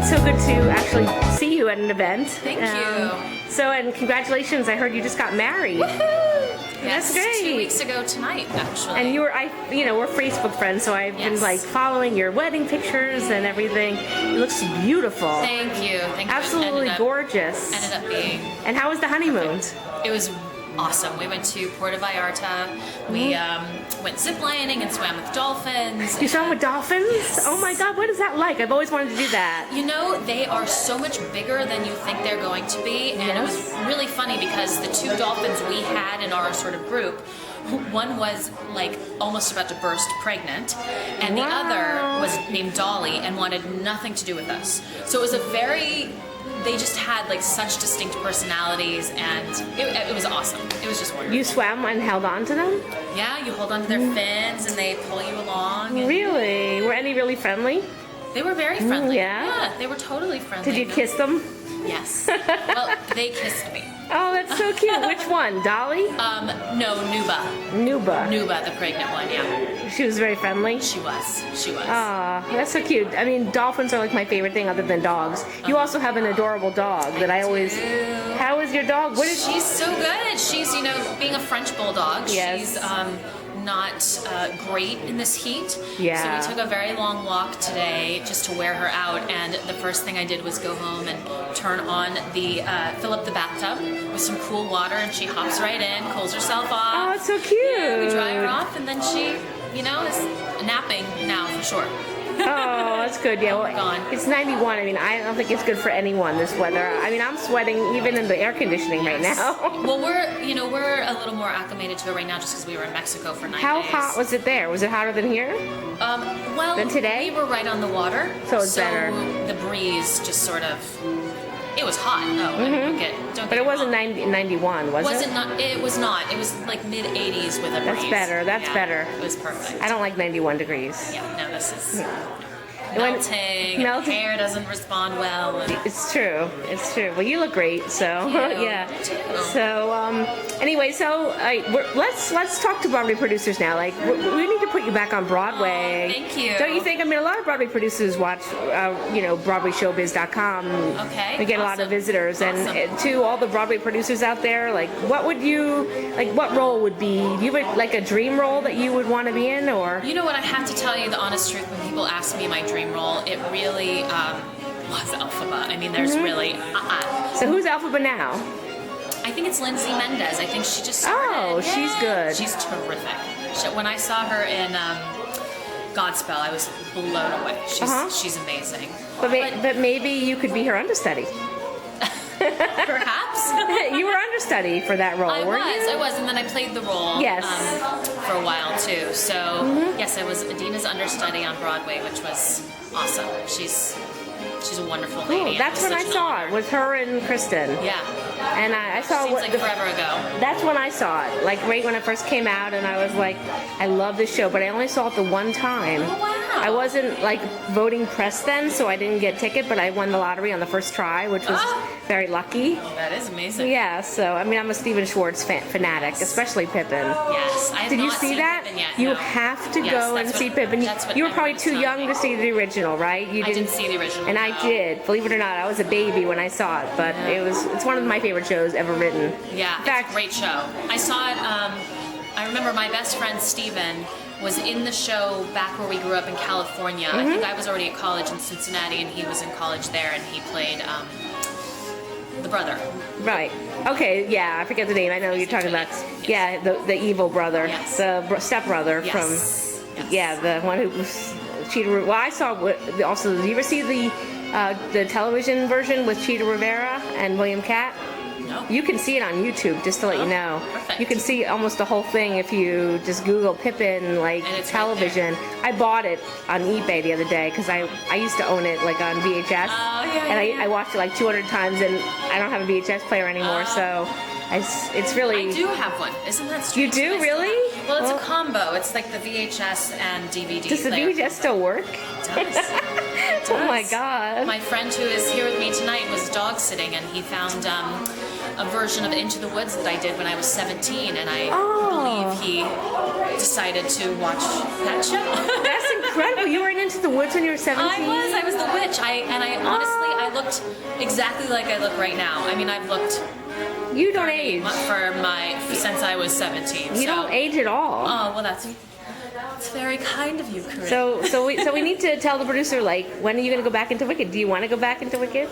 it's so good to actually see you at an event. Thank you. So, and congratulations, I heard you just got married. Woohoo! That's Yes, great. 2 weeks ago tonight, actually. And we're Facebook friends, so I've been Yes. like following your wedding pictures and everything. It looks beautiful. Thank you. Thank you. Absolutely gorgeous. Ended up being. And how was the honeymoon? It was awesome. We went to Puerto Vallarta. We went ziplining and swam with dolphins. You swam with dolphins? Yes. Oh my God, what is that like? I've always wanted to do that. You know, they are so much bigger than you think they're going to be, and it was really funny because the 2 dolphins we had in our sort of group, one was like almost about to burst pregnant, and the other was named Dolly and wanted nothing to do with us. So it was they just had like such distinct personalities, and it was awesome. It was just wonderful. You swam and held on to them? Yeah, you hold on to their fins and they pull you along. And Really? Were any really friendly? they were very friendly. yeah? They were totally friendly. Did you kiss them? Yes. Well, they kissed me. Oh, that's so cute. Which one? Dolly? No, Nuba. Nuba, the pregnant one, yeah. She was very friendly? She was. Aw, that's so cute. I mean, dolphins are like my favorite thing other than dogs. You also have an adorable dog that I always... How is your dog? What is She's so good. She's, being a French bulldog, Yes. she's not great in this heat. Yeah. So we took a very long walk today just to wear her out, and the first thing I did was go home and turn on fill up the bathtub with some cool water, and she hops right in, cools herself off. Oh, it's so cute. We dry her off, and then she, is napping now for sure. Oh, that's good. Yeah, well, Gone. it's 91. I mean, I don't think it's good for anyone, this weather. I mean, I'm sweating even in the air conditioning right now. Well, we're a little more acclimated to it right now just because we were in Mexico for 9 How days. hot was it there? Was it hotter than here? Well, Than today? we were right on the water, So it's better. The breeze just sort of. It was hot. No, don't get But it wasn't me wrong. 91, was it? It was not. It was like mid 80s with a breeze. That's better. That's Yeah, better. It was perfect. I don't like 91 degrees. Yeah, no, this is When- melting. melting. Hair doesn't respond well. And It's true. It's true. Well, you look great. So Thank you. yeah. You too. So anyway, let's talk to Broadway producers now. Like we need to put you back on Broadway. Oh, thank you. Don't you think? I mean, a lot of Broadway producers watch, BroadwayShowbiz.com. Okay, We get a lot of awesome. visitors, and Awesome. to all the Broadway producers out there, like, what role would be? Do you have like a dream role that you would want to be in, or? You know what? I have to tell you the honest truth. When people ask me my dream role, it really was Elphaba. I mean, there's really. So who's Elphaba now? I think it's Lindsay Mendez. I think she just started. Oh, she's good. She's terrific. When I saw her in Godspell, I was blown away. She's amazing. But maybe you could be her understudy. Perhaps. You were understudy for that role, weren't you? I was, and then I played the role Yes. for a while too. So yes, I was Adina's understudy on Broadway, which was awesome. She's a wonderful lady. Cool. and That's it was when I such an saw honor. it with her and Kristen. Yeah, And I saw seems like forever ago. That's when I saw it, like right when it first came out, and I was like, I love this show, but I only saw it the one time. Oh wow! I wasn't like voting press then, so I didn't get a ticket, but I won the lottery on the first try, which was very lucky. That is amazing. Yeah, so I mean, I'm a Stephen Schwartz fanatic, especially Pippin. Yes, I have Did you not see seen that? Pippin yet, You no. have to Yes, go and that's see what- Pippin. that's what You were probably everyone's too telling young me. to see the original, right? You I didn't see the original, and I no. did. Believe it or not, I was a baby when I saw it, but it's one of my favorite shows ever written. Yeah, In fact, it's a great show. I saw it. I remember my best friend Steven was in the show back where we grew up in California. I think I was already at college in Cincinnati, and he was in college there, and he played the brother. Right. Okay. Yeah, I forget the name. I know what you're talking about. Yeah, the evil brother, Yes. the stepbrother Yes. from. Yes. Yeah, the one who was Cheetah. Well, I saw also. Did you ever see the television version with Cheetah Rivera and William Catt? No. You can see it on YouTube, just to let you know. Perfect. You can see almost the whole thing if you just Google Pippin, like, And it's right television. I bought it on eBay the other day because I used to own it, like, on VHS. Oh, yeah, And yeah. I watched it like 200 times, and I don't have a VHS player anymore, so it's really... I do have one. Isn't that You strange? do, I still really? have- Well, it's a combo. It's like the VHS and DVD Does the player. VHS still work? It does. It Oh my does. God. My friend who is here with me tonight was dog sitting, and he found a version of Into the Woods that I did when I was 17, and I believe he decided to watch that show. That's incredible. You were in Into the Woods when you were 17? I was the witch. I honestly, I looked exactly like I look right now. I mean, I've looked You don't age. since I was 17. You don't age at all. Oh, well, that's very kind of you, Corinne. So we need to tell the producer, like, when are you going to go back into Wicked? Do you want to go back into Wicked?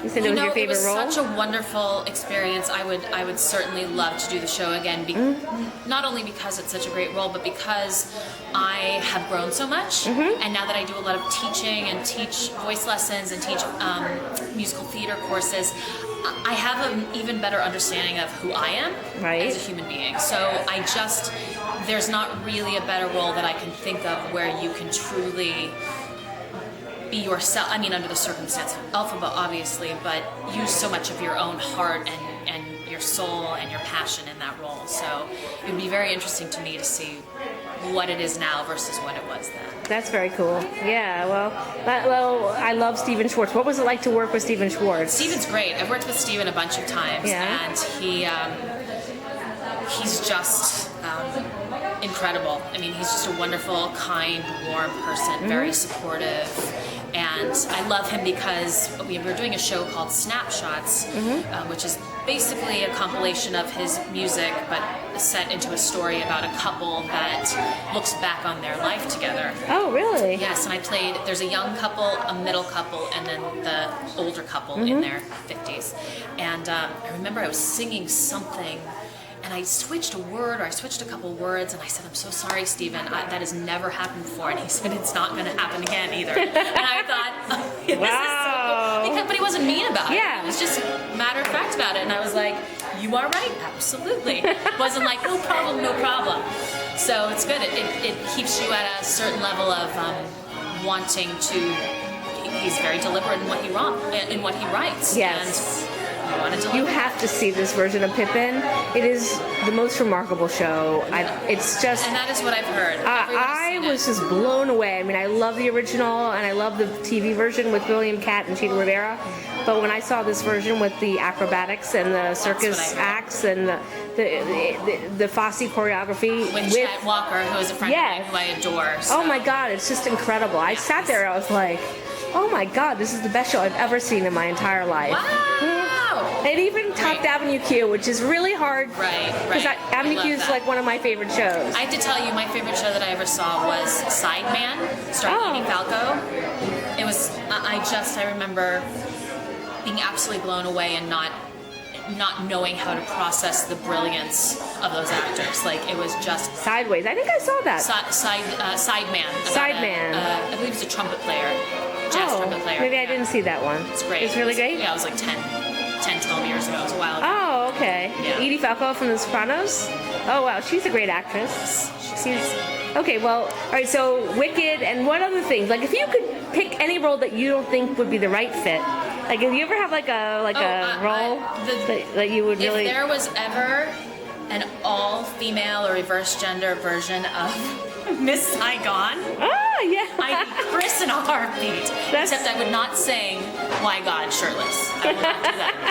You said it was your favorite role? It was such a wonderful experience. I would certainly love to do the show again. Not only because it's such a great role, but because I have grown so much, and now that I do a lot of teaching and teach voice lessons and teach musical theater courses, I have an even better understanding of who I am as a human being. So there's not really a better role that I can think of where you can truly be yourself. I mean, under the circumstance of Elphaba, obviously, but use so much of your own heart and your soul and your passion in that role. So it would be very interesting to me to see what it is now versus what it was then. That's very cool. Yeah, well, I love Stephen Schwartz. What was it like to work with Stephen Schwartz? Stephen's great. I've worked with Stephen a bunch of times, and he's just incredible. I mean, he's just a wonderful, kind, warm person, very supportive. And I love him because we were doing a show called Snapshots, which is basically a compilation of his music, but set into a story about a couple that looks back on their life together. Oh, really? Yes, and there's a young couple, a middle couple, and then the older couple in their 50s. And I remember I was singing something, and I switched a word, or I switched a couple words, and I said, "I'm so sorry, Stephen, that has never happened before." And he said, "It's not going to happen again either." And I thought, this is so cool. But he wasn't mean about it. Yeah. He was just matter of fact about it. And I was like, "You are right, absolutely." It wasn't like, "No problem, no problem." So it's good. It keeps you at a certain level of wanting to. He's very deliberate in what he writes. Yes. And you have to see this version of Pippin. It is the most remarkable show. It's just, and that is what I've heard. I was just blown away. I mean, I love the original and I love the TV version with William Catt and Cheetah Rivera. But when I saw this version with the acrobatics and the circus acts and the Fosse choreography with Chet Walker, who is a friend of mine who I adore. So. Oh my God, it's just incredible. I sat there, I was like, oh my God, this is the best show I've ever seen in my entire life. Wow! It even topped Avenue Q, which is really hard. Right. Because Avenue Q is like one of my favorite shows. I have to tell you, my favorite show that I ever saw was Sideman, starring Edie Falco. It was, I remember being absolutely blown away and not knowing how to process the brilliance of those actors. Like, it was just... Sideways. I think I saw that. Sideman. Sideman. I believe he's a trumpet player. Jazz trumpet player. Maybe I didn't see that one. It's great. It's really great? Yeah, it was like 12 years ago. It was a while ago. Oh, okay. Yeah. Edie Falco from The Sopranos? Oh, wow. She's a great actress. Okay, well, all right, so Wicked, and what other things? Like, if you could pick any role that you don't think would be the right fit, like, if you ever have, like, a role that you would really... If there was ever an all-female or reverse-gender version of Miss Saigon... Oh, yeah. I'd be Chris in a heartbeat. Except I would not sing Why God Shirtless. I would not do that.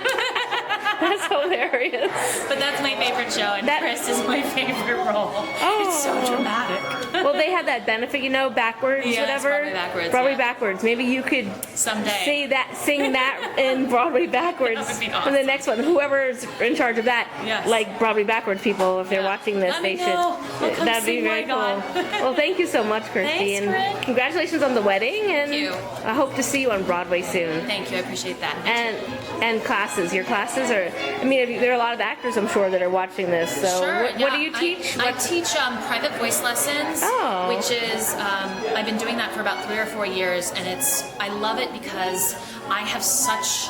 That's hilarious. But that's my favorite show, and Chris is my favorite role. Oh. It's so dramatic. Well, they have that benefit, backwards, whatever. Broadway backwards. Broadway backwards. Maybe you could someday sing that in Broadway backwards. That would be awesome. And the next one, whoever's in charge of that, like Broadway backwards people, if they're watching this, they should. That'd be very cool. Well, thank you so much, Kristy, and congratulations on the wedding. And thank you. I hope to see you on Broadway soon. Thank you. I appreciate that. And classes. Your classes are. I mean, there are a lot of actors, I'm sure, that are watching this. So, what do you teach? I teach private voice lessons, which is I've been doing that for about 3 or 4 years, and I love it because I have such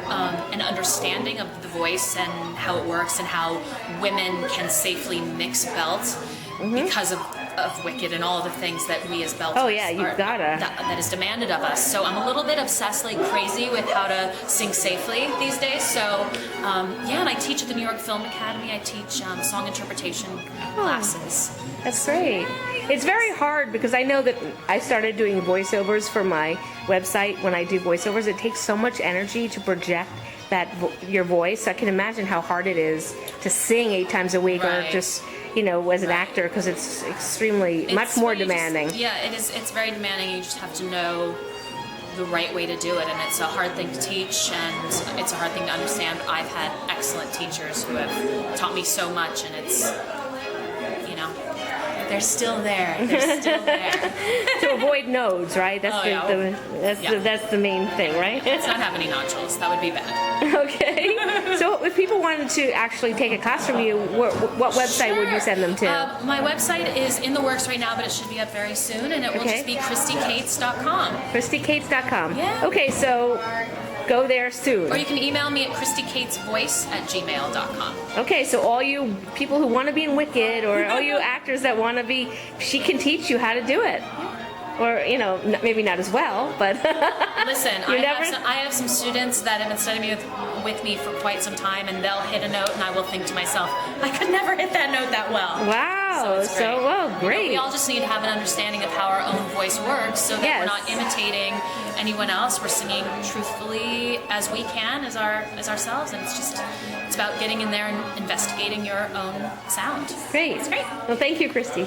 an understanding of the voice and how it works and how women can safely mix belts because of Wicked and all of the things that we as belters that is demanded of us. So I'm a little bit obsessed like crazy with how to sing safely these days. So and I teach at the New York Film Academy. I teach song interpretation classes. That's great. It's very hard because I know that I started doing voiceovers for my website. When I do voiceovers, it takes so much energy to project your voice. I can imagine how hard it is to sing 8 times a week, or Right. just as an actor, because it's extremely much It's more what you just- demanding. yeah, it is. It's very demanding. You just have to know the right way to do it, and it's a hard thing to teach, and it's a hard thing to understand. I've had excellent teachers who have taught me so much, and it's, they're still there. They're still there. To avoid nodes, right? That's Yeah. that's the main thing, right? Let's not have any nodules. That would be bad. Okay. So if people wanted to actually take a class from you, what website would you send them to? My website is in the works right now, but it should be up very soon, and it will Okay. just be KristyCates.com. KristyCates.com. Yeah. Okay, so go there soon. Or you can email me at KristyCatesVoice@gmail.com. Okay, so all you people who want to be in Wicked, or all you actors that want to be, she can teach you how to do it. Or, maybe not as well, but Listen, You I have some students that have been studying with me for quite some time, and they'll hit a note, and I will think to myself, I could never hit that note that well. wow, it's great. great. We all just need to have an understanding of how our own voice works, so that Yes. we're not imitating anyone else. We're singing truthfully as we can, as ourselves, and it's about getting in there and investigating your own sound. Great. It's great. Well, thank you, Kristy.